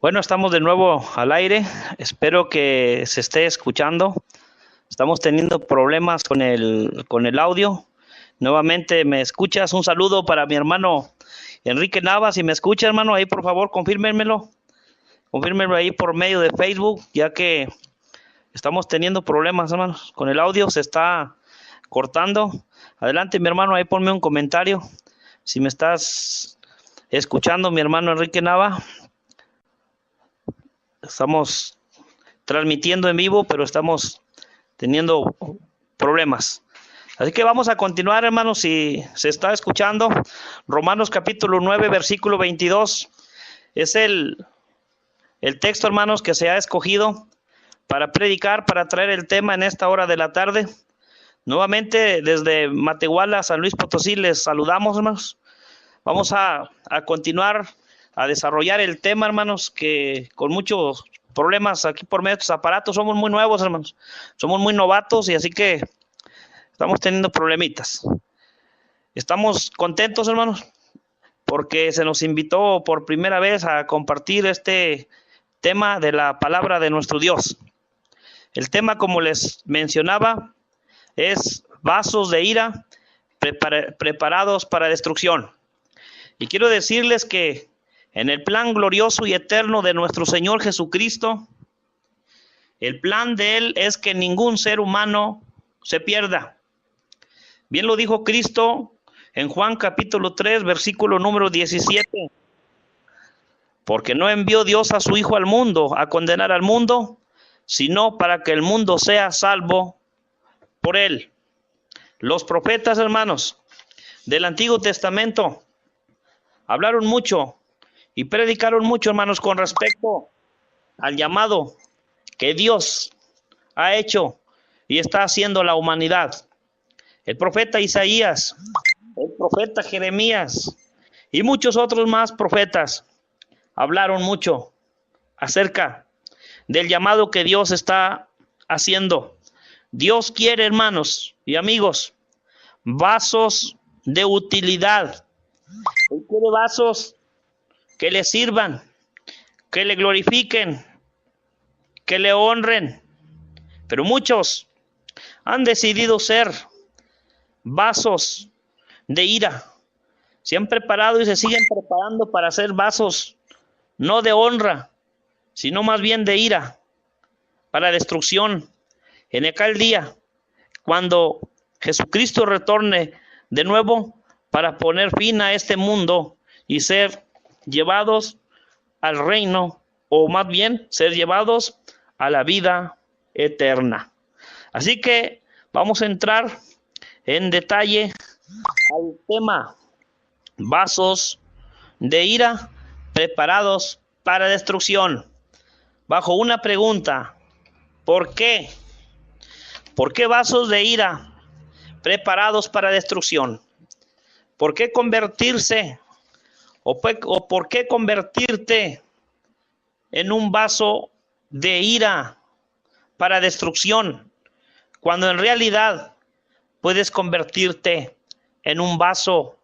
Bueno, estamos de nuevo al aire. Espero que se esté escuchando. Estamos teniendo problemas con el audio. Nuevamente, ¿me escuchas? Un saludo para mi hermano Enrique Nava. Si me escucha, hermano, ahí por favor, confírmenmelo. Confírmenlo ahí por medio de Facebook, ya que estamos teniendo problemas, hermanos, con el audio. Se está cortando. Adelante, mi hermano, ahí ponme un comentario. Si me estás escuchando, mi hermano Enrique Nava. Estamos transmitiendo en vivo, pero estamos teniendo problemas. Así que vamos a continuar, hermanos, si se está escuchando. Romanos capítulo 9, versículo 22. Es el texto, hermanos, que se ha escogido para predicar, para traer el tema en esta hora de la tarde. Nuevamente, desde Matehuala, San Luis Potosí, les saludamos, hermanos. Vamos a continuar a desarrollar el tema, hermanos, que con muchos problemas aquí por medio de estos aparatos somos muy nuevos, hermanos. Somos muy novatos y así que estamos teniendo problemitas. Estamos contentos, hermanos, porque se nos invitó por primera vez a compartir este tema de la palabra de nuestro Dios. El tema, como les mencionaba, es vasos de ira preparados para destrucción. Y quiero decirles que en el plan glorioso y eterno de nuestro Señor Jesucristo, el plan de Él es que ningún ser humano se pierda. Bien lo dijo Cristo en Juan capítulo 3, versículo número 17. Porque no envió Dios a su Hijo al mundo a condenar al mundo, sino para que el mundo sea salvo por Él. Los profetas, hermanos, del Antiguo Testamento hablaron mucho y predicaron mucho, hermanos, con respecto al llamado que Dios ha hecho y está haciendo la humanidad. El profeta Isaías, el profeta Jeremías y muchos otros más profetas hablaron mucho acerca del llamado que Dios está haciendo. Dios quiere, hermanos y amigos, vasos de utilidad. Él quiere vasos que le sirvan, que le glorifiquen, que le honren. Pero muchos han decidido ser vasos de ira. Se han preparado y se siguen preparando para ser vasos no de honra, sino más bien de ira, para destrucción. En aquel día, cuando Jesucristo retorne de nuevo para poner fin a este mundo y ser llevados al reino, o más bien ser llevados a la vida eterna. Así que vamos a entrar en detalle al tema vasos de ira preparados para destrucción, bajo una pregunta: ¿por qué? ¿Por qué vasos de ira preparados para destrucción? ¿Por qué convertirse o por qué convertirte en un vaso de ira para destrucción, cuando en realidad puedes convertirte en un vaso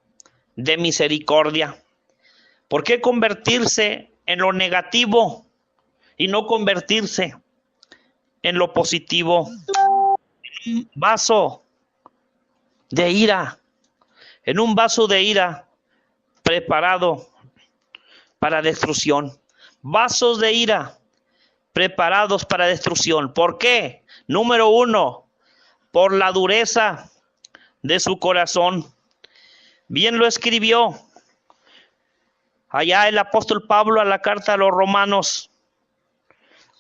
de misericordia? ¿Por qué convertirse en lo negativo y no convertirse en lo positivo? Un vaso de ira, en un vaso de ira preparado para destrucción. Vasos de ira preparados para destrucción. ¿Por qué? Número uno, por la dureza de su corazón. Bien lo escribió allá el apóstol Pablo a la carta a los Romanos,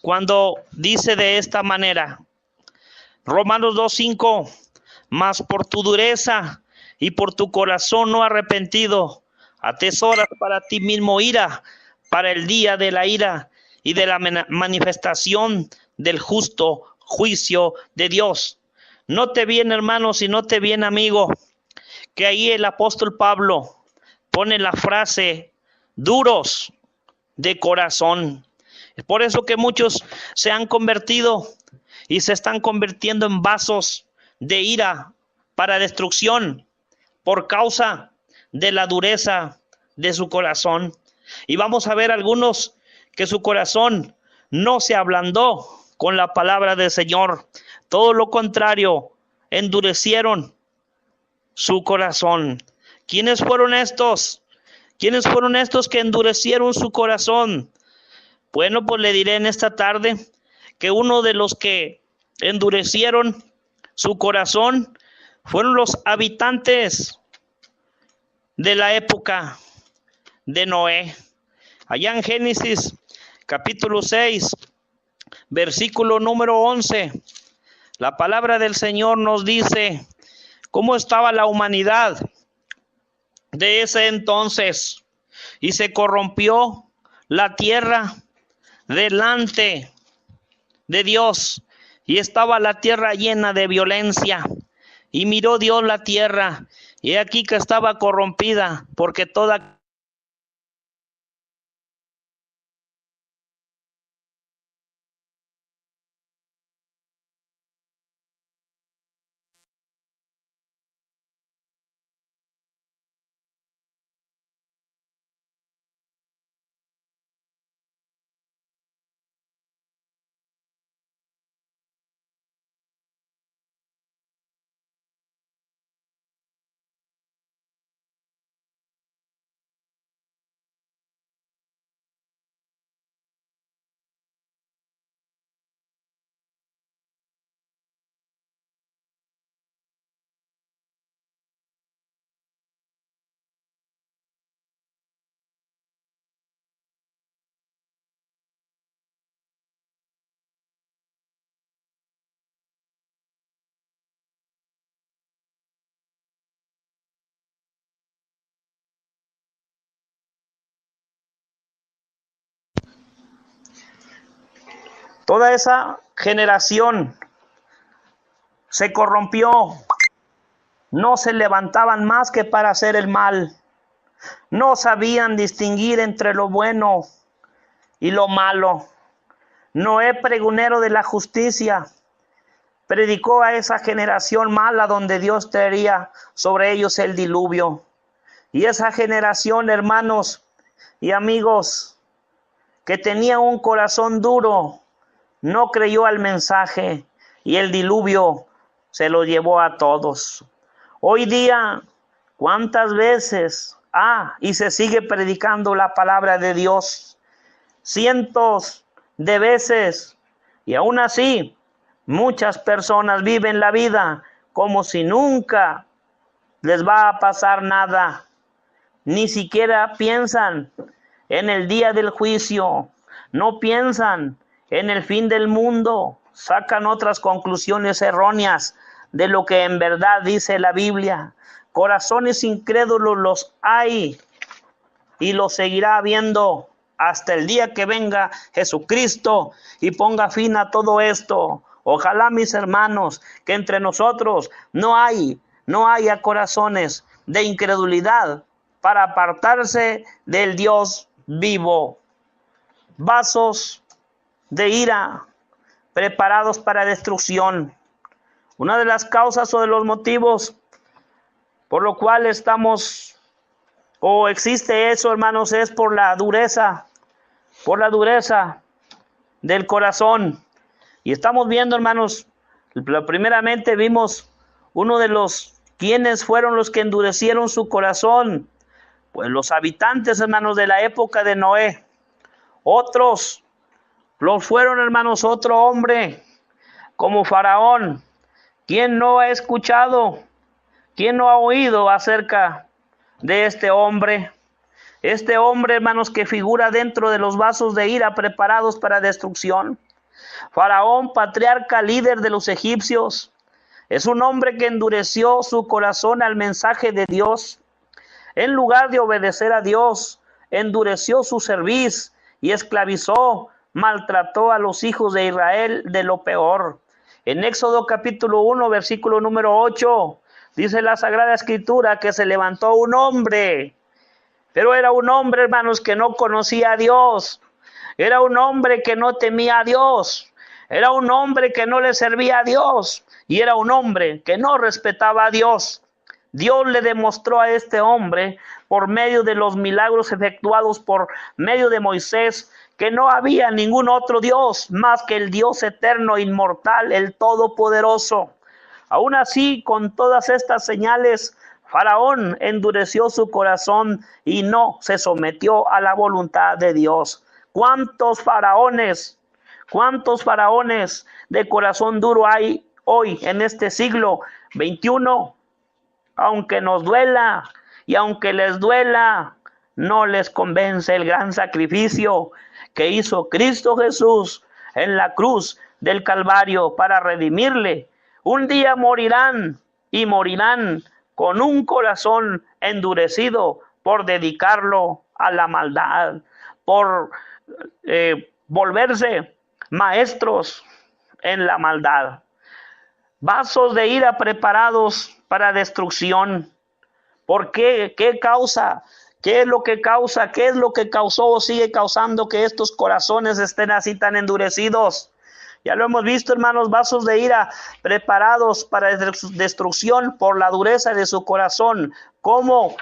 cuando dice de esta manera, Romanos 2:5, mas por tu dureza y por tu corazón no arrepentido, atesoras para ti mismo ira, para el día de la ira y de la manifestación del justo juicio de Dios. Note bien, hermanos, y note bien, amigo, que ahí el apóstol Pablo pone la frase duros de corazón. Es por eso que muchos se han convertido y se están convirtiendo en vasos de ira para destrucción por causa de la dureza de su corazón. Y vamos a ver algunos que su corazón no se ablandó con la palabra del Señor. Todo lo contrario, endurecieron su corazón. ¿Quiénes fueron estos? ¿Quiénes fueron estos que endurecieron su corazón? Bueno, pues le diré en esta tarde que uno de los que endurecieron su corazón fueron los habitantes de la época de Noé. Allá en Génesis capítulo 6, versículo número 11, la palabra del Señor nos dice cómo estaba la humanidad de ese entonces. Y se corrompió la tierra delante de Dios, y estaba la tierra llena de violencia. Y miró Dios la tierra, y aquí que estaba corrompida, porque toda esa generación se corrompió, no se levantaban más que para hacer el mal, no sabían distinguir entre lo bueno y lo malo. Noé, pregonero de la justicia, predicó a esa generación mala donde Dios traería sobre ellos el diluvio. Y esa generación, hermanos y amigos, que tenía un corazón duro, no creyó al mensaje y el diluvio se lo llevó a todos. Hoy día, ¿cuántas veces y se sigue predicando la palabra de Dios? Cientos de veces, y aún así muchas personas viven la vida como si nunca les va a pasar nada. Ni siquiera piensan en el día del juicio, no piensan en el fin del mundo, sacan otras conclusiones erróneas de lo que en verdad dice la Biblia. Corazones incrédulos los hay y los seguirá habiendo hasta el día que venga Jesucristo y ponga fin a todo esto. Ojalá, mis hermanos, que entre nosotros no haya corazones de incredulidad para apartarse del Dios vivo. Vasos de ira preparados para destrucción. Una de las causas o de los motivos por lo cual existe eso, hermanos, es por la dureza del corazón. Y estamos viendo, hermanos, primeramente vimos uno de quienes fueron los que endurecieron su corazón, pues los habitantes, hermanos, de la época de Noé. Otros los fueron, hermanos, otro hombre como Faraón. ¿Quién no ha escuchado? ¿Quién no ha oído acerca de este hombre? Este hombre, hermanos, que figura dentro de los vasos de ira preparados para destrucción. Faraón, patriarca, líder de los egipcios, es un hombre que endureció su corazón al mensaje de Dios. En lugar de obedecer a Dios, endureció su cerviz y esclavizó, maltrató a los hijos de Israel de lo peor. En Éxodo capítulo 1, versículo número 8, dice la Sagrada Escritura que se levantó un hombre, pero era un hombre, hermanos, que no conocía a Dios. Era un hombre que no temía a Dios. Era un hombre que no le servía a Dios. Y era un hombre que no respetaba a Dios. Dios le demostró a este hombre por medio de los milagros efectuados por medio de Moisés, que no había ningún otro Dios más que el Dios eterno, inmortal, el Todopoderoso. Aún así, con todas estas señales, Faraón endureció su corazón y no se sometió a la voluntad de Dios. ¿Cuántos faraones de corazón duro hay hoy en este siglo XXI? Aunque nos duela y aunque les duela, no les convence el gran sacrificio que hizo Cristo Jesús en la cruz del Calvario para redimirle. Un día morirán y morirán con un corazón endurecido por dedicarlo a la maldad, por volverse maestros en la maldad. Vasos de ira preparados para destrucción. ¿Por qué? ¿Qué causa? ¿Qué es lo que causa? ¿Qué es lo que causó o sigue causando que estos corazones estén así tan endurecidos? Ya lo hemos visto, hermanos, vasos de ira preparados para destrucción por la dureza de su corazón, como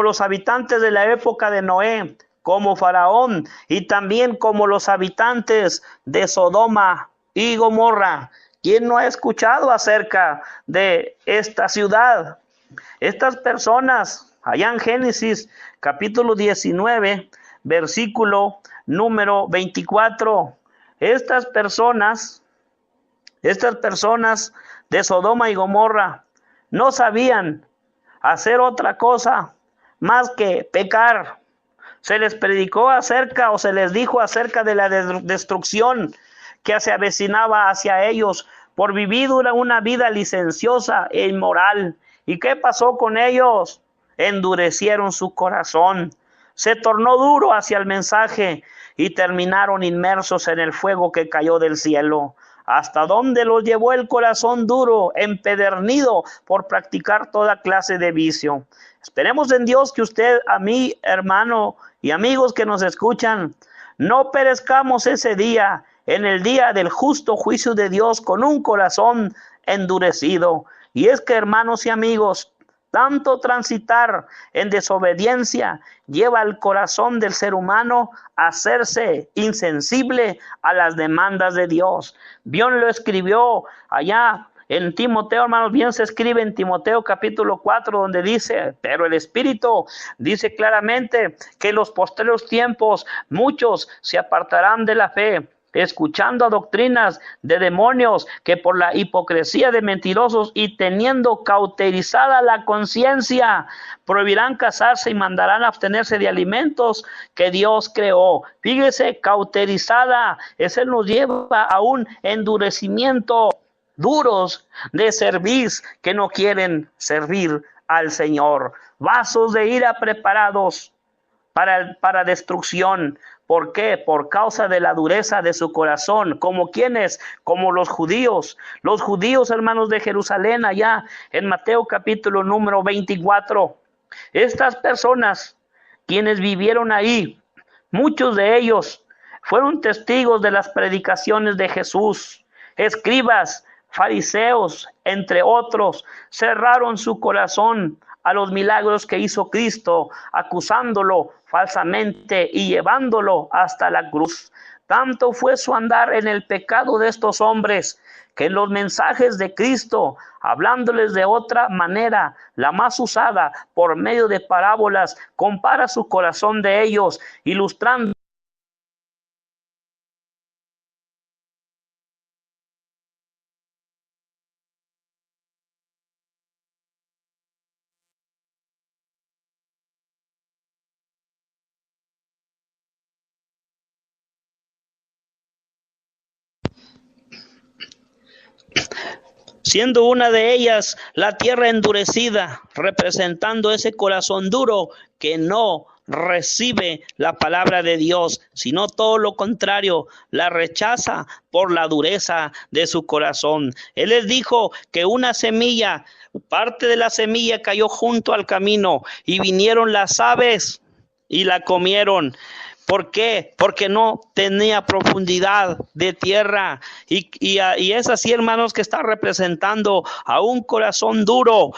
los habitantes de la época de Noé, como Faraón, y también como los habitantes de Sodoma y Gomorra. ¿Quién no ha escuchado acerca de esta ciudad? Estas personas, allá en Génesis capítulo 19, versículo número 24, estas personas de Sodoma y Gomorra no sabían hacer otra cosa más que pecar. Se les predicó acerca o se les dijo acerca de la destrucción que se avecinaba hacia ellos por vivir una vida licenciosa e inmoral. ¿Y qué pasó con ellos? Endurecieron su corazón, se tornó duro hacia el mensaje y terminaron inmersos en el fuego que cayó del cielo. ¿Hasta dónde los llevó el corazón duro, empedernido por practicar toda clase de vicio? Esperemos en Dios que usted, a mí, hermano y amigos que nos escuchan, no perezcamos ese día, en el día del justo juicio de Dios, con un corazón endurecido. Y es que, hermanos y amigos, tanto transitar en desobediencia lleva al corazón del ser humano a hacerse insensible a las demandas de Dios. Bien lo escribió allá en Timoteo, hermanos, bien se escribe en Timoteo capítulo 4, donde dice, pero el Espíritu dice claramente que en los postreros tiempos muchos se apartarán de la fe, escuchando a doctrinas de demonios, que por la hipocresía de mentirosos y teniendo cauterizada la conciencia, prohibirán casarse y mandarán abstenerse de alimentos que Dios creó. Fíjese, cauterizada, eso nos lleva a un endurecimiento, duros de cerviz, que no quieren servir al Señor. Vasos de ira preparados para destrucción. ¿Por qué? Por causa de la dureza de su corazón. ¿Como quiénes? Como los judíos. Los judíos, hermanos, de Jerusalén, allá en Mateo capítulo número 24. Estas personas, quienes vivieron ahí, muchos de ellos fueron testigos de las predicaciones de Jesús. Escribas, fariseos, entre otros, cerraron su corazón a los milagros que hizo Cristo, acusándolo falsamente y llevándolo hasta la cruz. Tanto fue su andar en el pecado de estos hombres, que en los mensajes de Cristo, hablándoles de otra manera, la más usada, por medio de parábolas, compara su corazón de ellos, ilustrando siendo una de ellas la tierra endurecida, representando ese corazón duro que no recibe la palabra de Dios, sino todo lo contrario, la rechaza por la dureza de su corazón. Él les dijo que una semilla, parte de la semilla cayó junto al camino y vinieron las aves y la comieron. ¿Por qué? Porque no tenía profundidad de tierra. Y es así, hermanos, que está representando a un corazón duro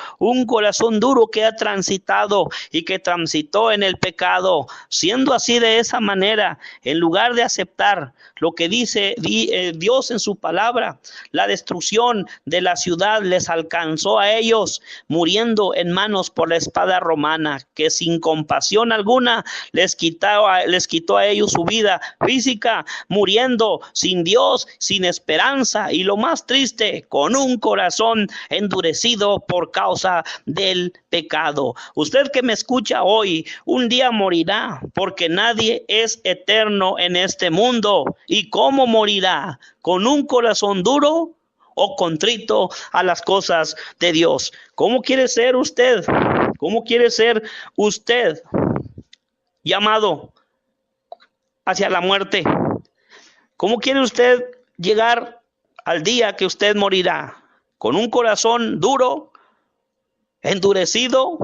que ha transitado y que transitó en el pecado. Siendo así de esa manera, en lugar de aceptar lo que dice Dios en su palabra, la destrucción de la ciudad les alcanzó a ellos, muriendo en manos por la espada romana, que sin compasión alguna les quitó a ellos su vida física, muriendo sin Dios, sin esperanza, y lo más triste, con un corazón endurecido por causa del pecado. Usted que me escucha hoy, un día morirá, porque nadie es eterno en este mundo. ¿Y cómo morirá? ¿Con un corazón duro o contrito a las cosas de Dios? ¿Cómo quiere ser usted? ¿Cómo quiere ser usted llamado hacia la muerte? ¿Cómo quiere usted llegar al día que usted morirá? ¿Con un corazón duro, endurecido,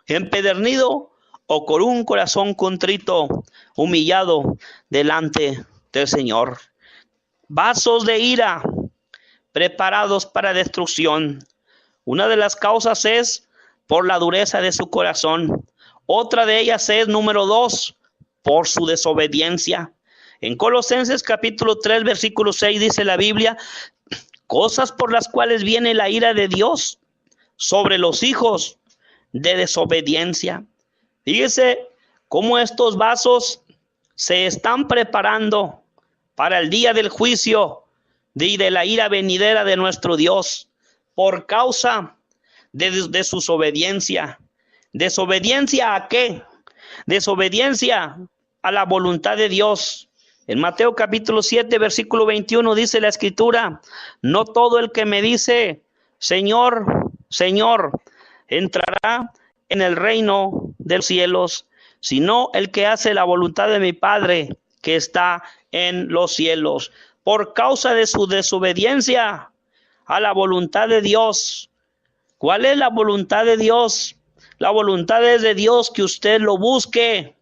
empedernido, o con un corazón contrito, humillado delante del Señor? Vasos de ira preparados para destrucción. Una de las causas es por la dureza de su corazón. Otra de ellas es, número 2, por su desobediencia. En Colosenses capítulo 3, versículo 6 dice la Biblia: cosas por las cuales viene la ira de Dios sobre los hijos de desobediencia. Fíjese cómo estos vasos se están preparando para el día del juicio y de la ira venidera de nuestro Dios por causa de desobediencia. ¿Desobediencia a qué? Desobediencia a la voluntad de Dios. En Mateo capítulo 7, versículo 21 dice la Escritura: no todo el que me dice Señor, Señor, entrará en el reino de los cielos, sino el que hace la voluntad de mi Padre que está en los cielos. Por causa de su desobediencia a la voluntad de Dios. ¿Cuál es la voluntad de Dios? La voluntad es de Dios que usted lo busque.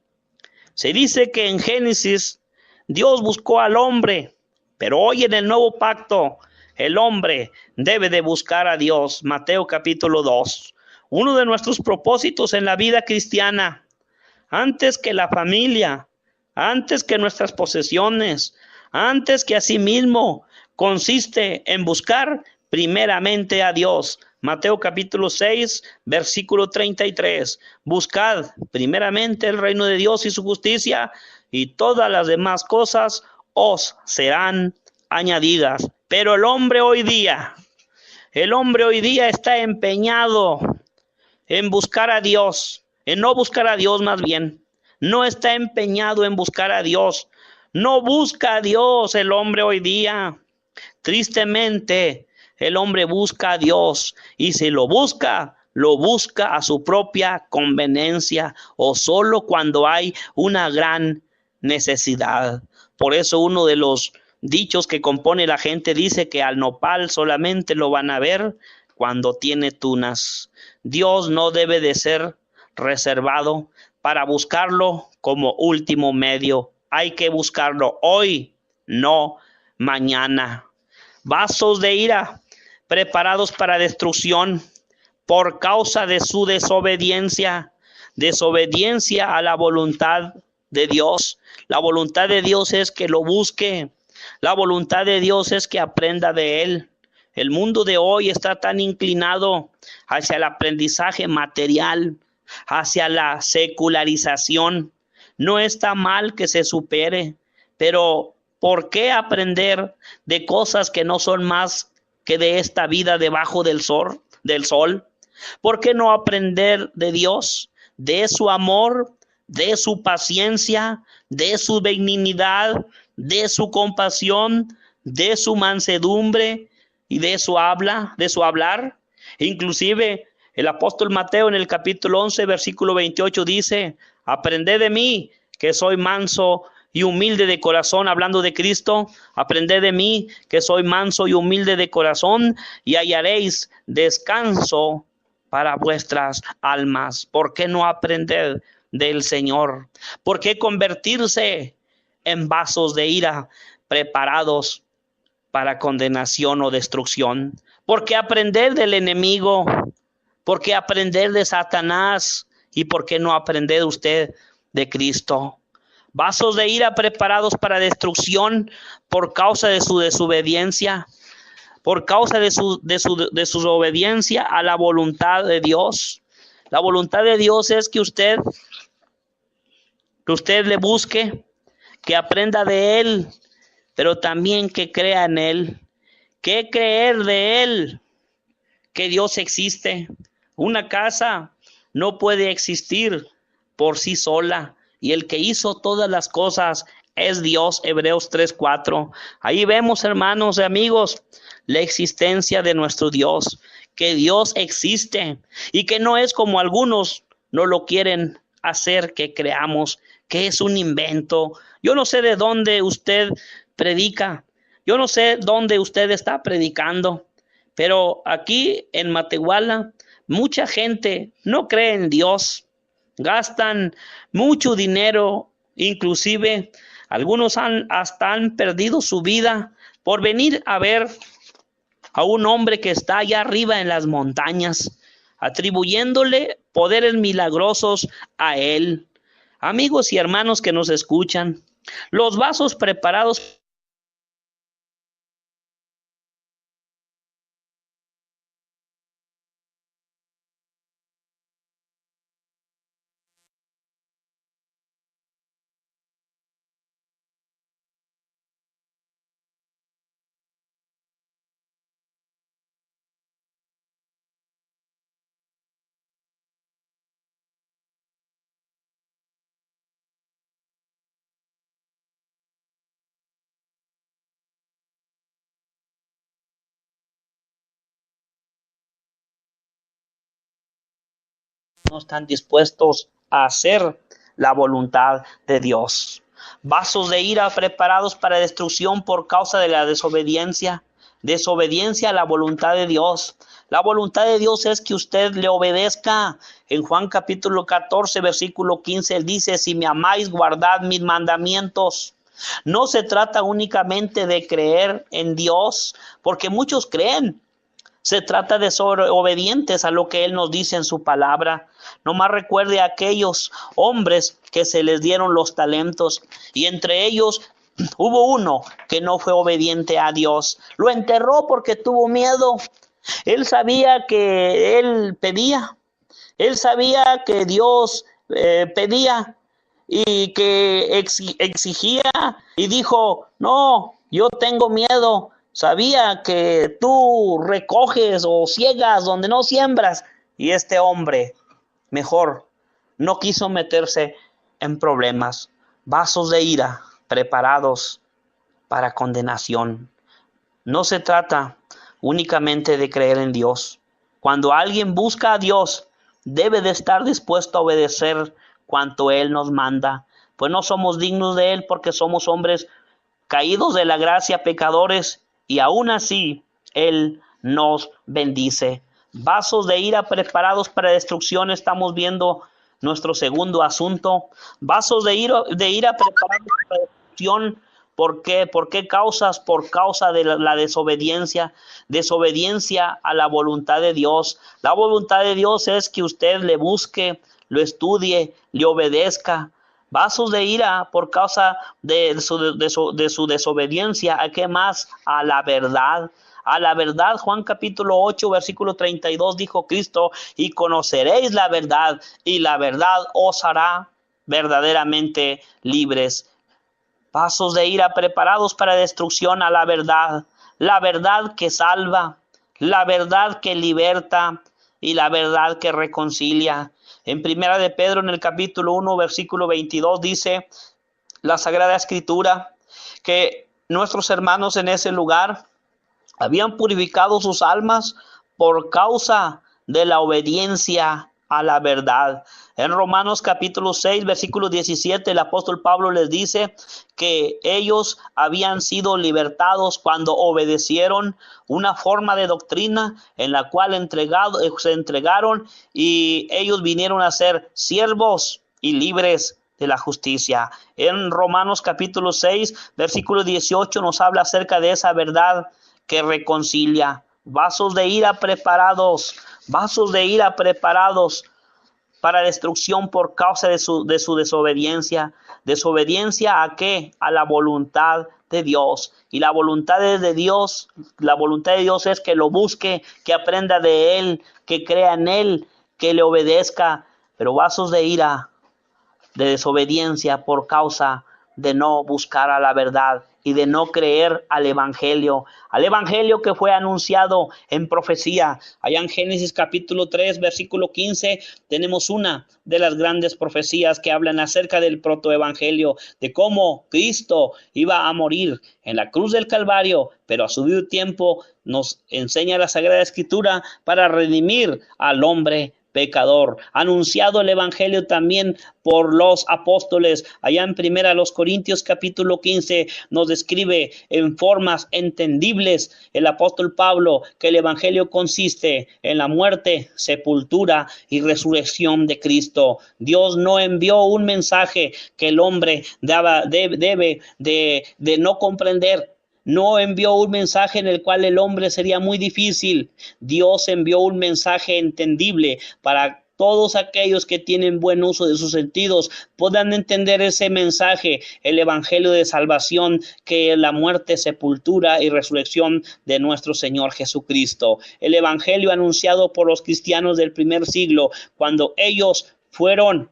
Se dice que en Génesis Dios buscó al hombre, pero hoy en el nuevo pacto el hombre debe de buscar a Dios. Mateo capítulo 2. Uno de nuestros propósitos en la vida cristiana, antes que la familia, antes que nuestras posesiones, antes que a sí mismo, consiste en buscar primeramente a Dios. Mateo capítulo 6, versículo 33. Buscad primeramente el reino de Dios y su justicia, y todas las demás cosas os serán añadidas. Pero el hombre hoy día está empeñado en buscar a Dios, en no buscar a Dios más bien. No está empeñado en buscar a Dios. No busca a Dios el hombre hoy día. Tristemente, el hombre busca a Dios, y si lo busca a su propia conveniencia o solo cuando hay una gran necesidad. Por eso uno de los dichos que compone la gente dice que al nopal solamente lo van a ver cuando tiene tunas. Dios no debe de ser reservado para buscarlo como último medio. Hay que buscarlo hoy, no mañana. Vasos de ira preparados para destrucción por causa de su desobediencia a la voluntad de Dios. La voluntad de Dios es que lo busque. La voluntad de Dios es que aprenda de Él. El mundo de hoy está tan inclinado hacia el aprendizaje material, hacia la secularización. No está mal que se supere, pero ¿por qué aprender de cosas que no son más que de esta vida debajo del sol? ¿Por qué no aprender de Dios, de su amor, de su paciencia, de su benignidad, de su compasión, de su mansedumbre y de su hablar? Inclusive el apóstol Mateo en el capítulo 11, versículo 28 dice: aprended de mí, que soy manso y humilde de corazón, hablando de Cristo. Aprended de mí, que soy manso y humilde de corazón, y hallaréis descanso para vuestras almas. ¿Por qué no aprender del Señor? ¿Por qué convertirse en vasos de ira preparados para condenación o destrucción? ¿Por qué aprender del enemigo? ¿Por qué aprender de Satanás? ¿Y por qué no aprender usted de Cristo? Vasos de ira preparados para destrucción por causa de su desobediencia, por causa de su obediencia a la voluntad de Dios. La voluntad de Dios es que usted le busque, que aprenda de Él, pero también que crea en Él. ¿Qué creer de Él? Que Dios existe. Una casa no puede existir por sí sola, y el que hizo todas las cosas es Dios. Hebreos 3:4. Ahí vemos, hermanos y amigos, la existencia de nuestro Dios, que Dios existe y que no es como algunos no lo quieren hacer que creamos, que es un invento. Yo no sé de dónde usted predica, yo no sé dónde usted está predicando, pero aquí en Matehuala mucha gente no cree en Dios, gastan mucho dinero, inclusive algunos hasta han perdido su vida por venir a ver a un hombre que está allá arriba en las montañas, atribuyéndole poderes milagrosos a él. Amigos y hermanos que nos escuchan, los vasos preparados no están dispuestos a hacer la voluntad de Dios. Vasos de ira preparados para destrucción por causa de la desobediencia a la voluntad de Dios. La voluntad de Dios es que usted le obedezca. En Juan capítulo 14, versículo 15, él dice: si me amáis, guardad mis mandamientos. No se trata únicamente de creer en Dios, porque muchos creen. Se trata de ser obedientes a lo que Él nos dice en su palabra. Nomás recuerde a aquellos hombres que se les dieron los talentos, y entre ellos hubo uno que no fue obediente a Dios. Lo enterró porque tuvo miedo. Él sabía que él pedía. Él sabía que Dios pedía y que exigía, y dijo: no, yo tengo miedo. Sabía que tú recoges o ciegas donde no siembras. Y este hombre mejor no quiso meterse en problemas. Vasos de ira preparados para condenación. No se trata únicamente de creer en Dios. Cuando alguien busca a Dios, debe de estar dispuesto a obedecer cuanto Él nos manda, pues no somos dignos de Él, porque somos hombres caídos de la gracia, pecadores, y aún así Él nos bendice. Vasos de ira preparados para destrucción. Estamos viendo nuestro segundo asunto. Vasos de ira preparados para destrucción. ¿Por qué? ¿Por qué causas? Por causa de la desobediencia a la voluntad de Dios. La voluntad de Dios es que usted le busque, lo estudie, le obedezca. Vasos de ira por causa de su desobediencia. ¿A qué más? A la verdad. A la verdad. Juan capítulo 8, versículo 32 dijo Cristo: y conoceréis la verdad, y la verdad os hará verdaderamente libres. Vasos de ira preparados para destrucción a la verdad que salva, la verdad que liberta y la verdad que reconcilia. En Primera de Pedro, en el capítulo 1, versículo 22, dice la Sagrada Escritura que nuestros hermanos en ese lugar habían purificado sus almas por causa de la obediencia a la verdad. En Romanos capítulo 6, versículo 17, el apóstol Pablo les dice que ellos habían sido libertados cuando obedecieron una forma de doctrina en la cual se entregaron, y ellos vinieron a ser siervos y libres de la justicia. En Romanos capítulo 6, versículo 18 nos habla acerca de esa verdad que reconcilia. Vasos de ira preparados para destrucción por causa de su desobediencia. ¿Desobediencia a qué? A la voluntad de Dios. Y la voluntad de Dios es que lo busque, que aprenda de Él, que crea en Él, que le obedezca. Pero vasos de ira, de desobediencia por causa de no buscar a la verdad y de no creer al evangelio que fue anunciado en profecía. Allá en Génesis capítulo 3, versículo 15, tenemos una de las grandes profecías que hablan acerca del protoevangelio, de cómo Cristo iba a morir en la cruz del Calvario, pero a su debido tiempo nos enseña la Sagrada Escritura para redimir al hombre pecador. Anunciado el evangelio también por los apóstoles. Allá en primera los Corintios capítulo 15 nos describe en formas entendibles el apóstol Pablo que el evangelio consiste en la muerte, sepultura y resurrección de Cristo. Dios no envió un mensaje que el hombre debe de no comprender. No envió un mensaje en el cual el hombre sería muy difícil. Dios envió un mensaje entendible para todos aquellos que tienen buen uso de sus sentidos puedan entender ese mensaje, el evangelio de salvación, que es la muerte, sepultura y resurrección de nuestro Señor Jesucristo. El evangelio anunciado por los cristianos del primer siglo, cuando ellos fueron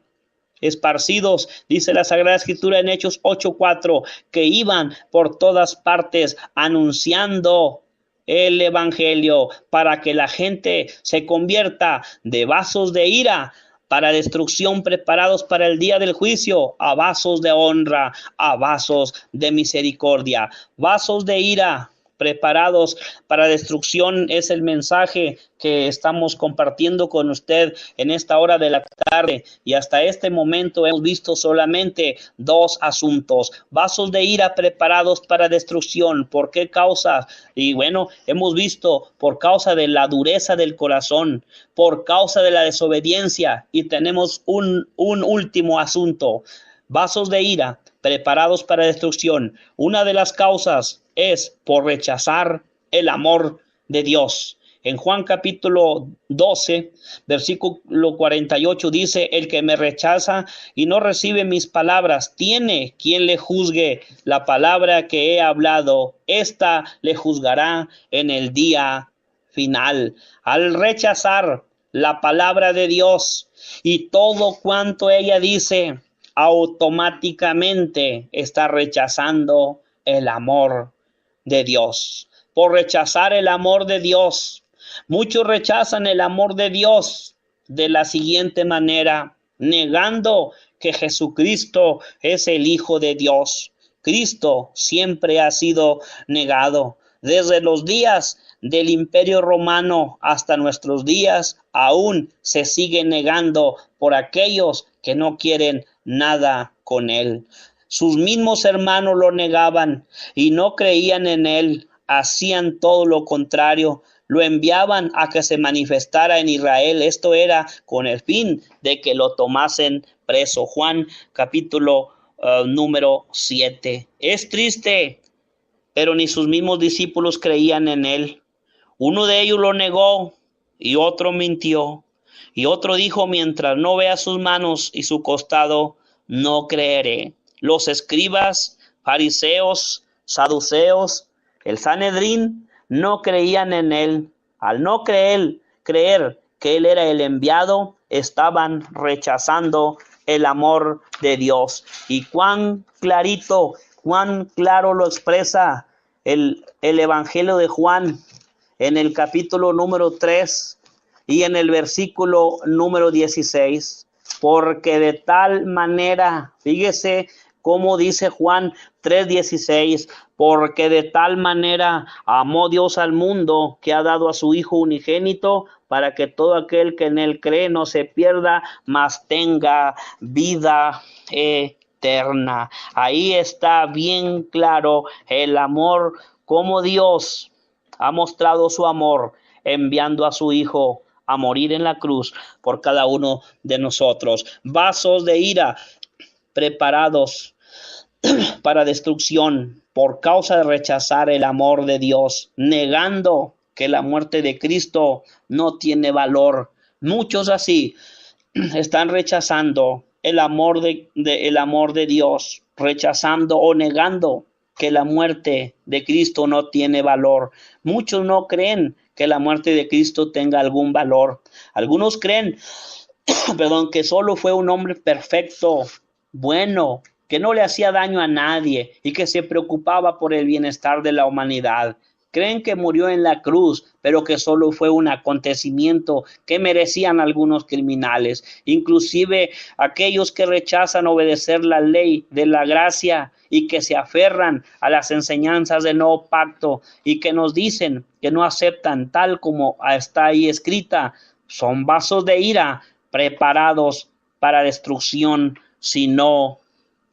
esparcidos, dice la Sagrada Escritura en Hechos 8:4, que iban por todas partes anunciando el evangelio para que la gente se convierta de vasos de ira para destrucción, preparados para el día del juicio, a vasos de honra, a vasos de misericordia. Vasos de ira preparados para destrucción es el mensaje que estamos compartiendo con usted en esta hora de la tarde, y hasta este momento hemos visto solamente dos asuntos: vasos de ira preparados para destrucción. ¿Por qué causa? Y bueno, hemos visto por causa de la dureza del corazón, por causa de la desobediencia, y tenemos un último asunto: vasos de ira preparados para destrucción. Una de las causas es por rechazar el amor de Dios. En Juan capítulo 12, versículo 48 dice: el que me rechaza y no recibe mis palabras, tiene quien le juzgue. La palabra que he hablado, esta le juzgará en el día final. Al rechazar la palabra de Dios y todo cuanto ella dice, automáticamente está rechazando el amor de Dios. Por rechazar el amor de Dios, muchos rechazan el amor de Dios de la siguiente manera: negando que Jesucristo es el Hijo de Dios. Cristo siempre ha sido negado. Desde los días del Imperio Romano hasta nuestros días, aún se sigue negando por aquellos que no quieren nada con él. Sus mismos hermanos lo negaban y no creían en él, hacían todo lo contrario, lo enviaban a que se manifestara en Israel. Esto era con el fin de que lo tomasen preso. Juan capítulo número 7. Es triste, pero ni sus mismos discípulos creían en él. Uno de ellos lo negó y otro mintió. Y otro dijo: mientras no vea sus manos y su costado, no creeré. Los escribas, fariseos, saduceos, el Sanedrín, no creían en él. Al no creer que él era el enviado, estaban rechazando el amor de Dios. Y cuán clarito, cuán claro lo expresa el Evangelio de Juan en el capítulo número 3 y en el versículo número 16. Porque de tal manera, fíjese cómo dice Juan 3:16, porque de tal manera amó Dios al mundo que ha dado a su Hijo unigénito, para que todo aquel que en él cree no se pierda, mas tenga vida eterna. Ahí está bien claro el amor, cómo Dios ha mostrado su amor enviando a su Hijo a morir en la cruz por cada uno de nosotros. Vasos de ira preparados para destrucción por causa de rechazar el amor de Dios, negando que la muerte de Cristo no tiene valor. Muchos así están rechazando el amor de Dios, rechazando o negando que la muerte de Cristo no tiene valor. Muchos no creen que la muerte de Cristo tenga algún valor. Algunos creen, que solo fue un hombre perfecto, bueno, que no le hacía daño a nadie y que se preocupaba por el bienestar de la humanidad. Creen que murió en la cruz, pero que solo fue un acontecimiento que merecían algunos criminales. Inclusive aquellos que rechazan obedecer la ley de la gracia y que se aferran a las enseñanzas del nuevo pacto y que nos dicen que no aceptan tal como está ahí escrita, son vasos de ira preparados para destrucción si no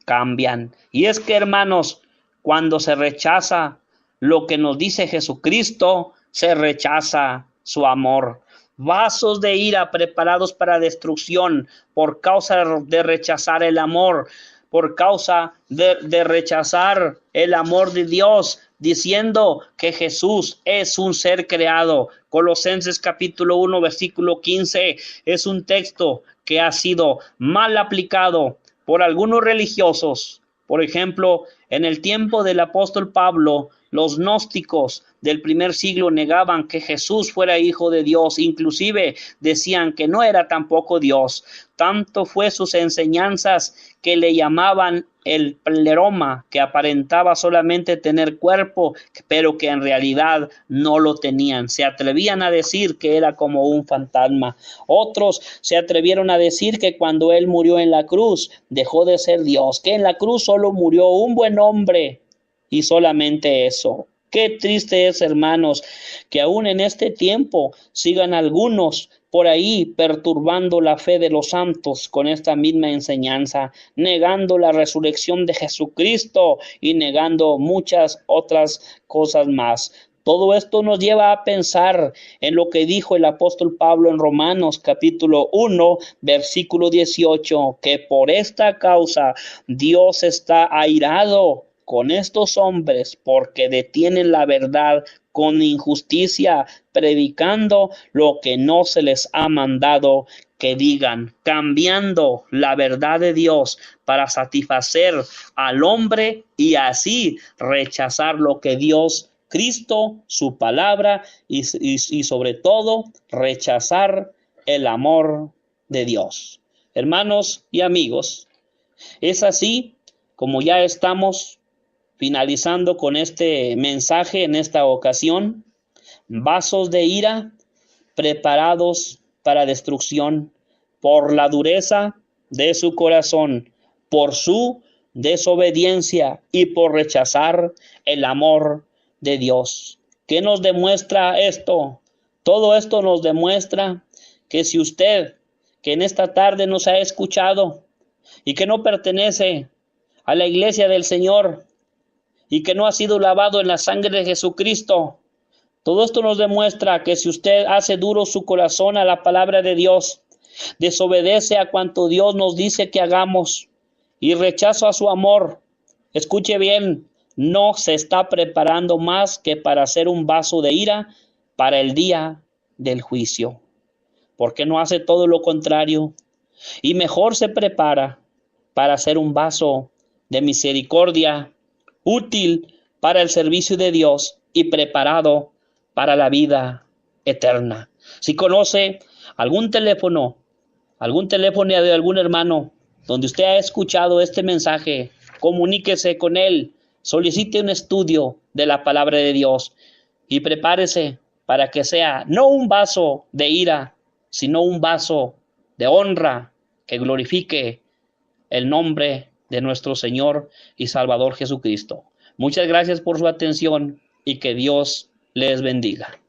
cambian. Y es que, hermanos, cuando se rechaza lo que nos dice Jesucristo, se rechaza su amor. Vasos de ira preparados para destrucción por causa de rechazar el amor, por causa de rechazar el amor de Dios, diciendo que Jesús es un ser creado. Colosenses capítulo 1, versículo 15 es un texto que ha sido mal aplicado por algunos religiosos. Por ejemplo, en el tiempo del apóstol Pablo, los gnósticos del primer siglo negaban que Jesús fuera hijo de Dios, inclusive decían que no era tampoco Dios. Tanto fue sus enseñanzas que le llamaban el pleroma, que aparentaba solamente tener cuerpo, pero que en realidad no lo tenían. Se atrevían a decir que era como un fantasma. Otros se atrevieron a decir que cuando él murió en la cruz, dejó de ser Dios, que en la cruz solo murió un buen hombre y solamente eso. Qué triste es, hermanos, que aún en este tiempo sigan algunos por ahí perturbando la fe de los santos con esta misma enseñanza, negando la resurrección de Jesucristo y negando muchas otras cosas más. Todo esto nos lleva a pensar en lo que dijo el apóstol Pablo en Romanos capítulo 1, versículo 18, que por esta causa Dios está airado con estos hombres porque detienen la verdad con injusticia, predicando lo que no se les ha mandado que digan, cambiando la verdad de Dios para satisfacer al hombre y así rechazar lo que Dios, Cristo, su palabra y sobre todo rechazar el amor de Dios. Hermanos y amigos, es así como ya estamos finalizando con este mensaje en esta ocasión. Vasos de ira preparados para destrucción por la dureza de su corazón, por su desobediencia y por rechazar el amor de Dios. ¿Qué nos demuestra esto? Todo esto nos demuestra que si usted, que en esta tarde nos ha escuchado y que no pertenece a la iglesia del Señor, y que no ha sido lavado en la sangre de Jesucristo, todo esto nos demuestra que si usted hace duro su corazón a la palabra de Dios, desobedece a cuanto Dios nos dice que hagamos y rechaza su amor, escuche bien, no se está preparando más que para ser un vaso de ira para el día del juicio. ¿Por qué no hace todo lo contrario? Y mejor se prepara para ser un vaso de misericordia, útil para el servicio de Dios y preparado para la vida eterna. Si conoce algún teléfono de algún hermano donde usted ha escuchado este mensaje, comuníquese con él, solicite un estudio de la palabra de Dios y prepárese para que sea no un vaso de ira, sino un vaso de honra que glorifique el nombre de nuestro Señor y Salvador Jesucristo. Muchas gracias por su atención y que Dios les bendiga.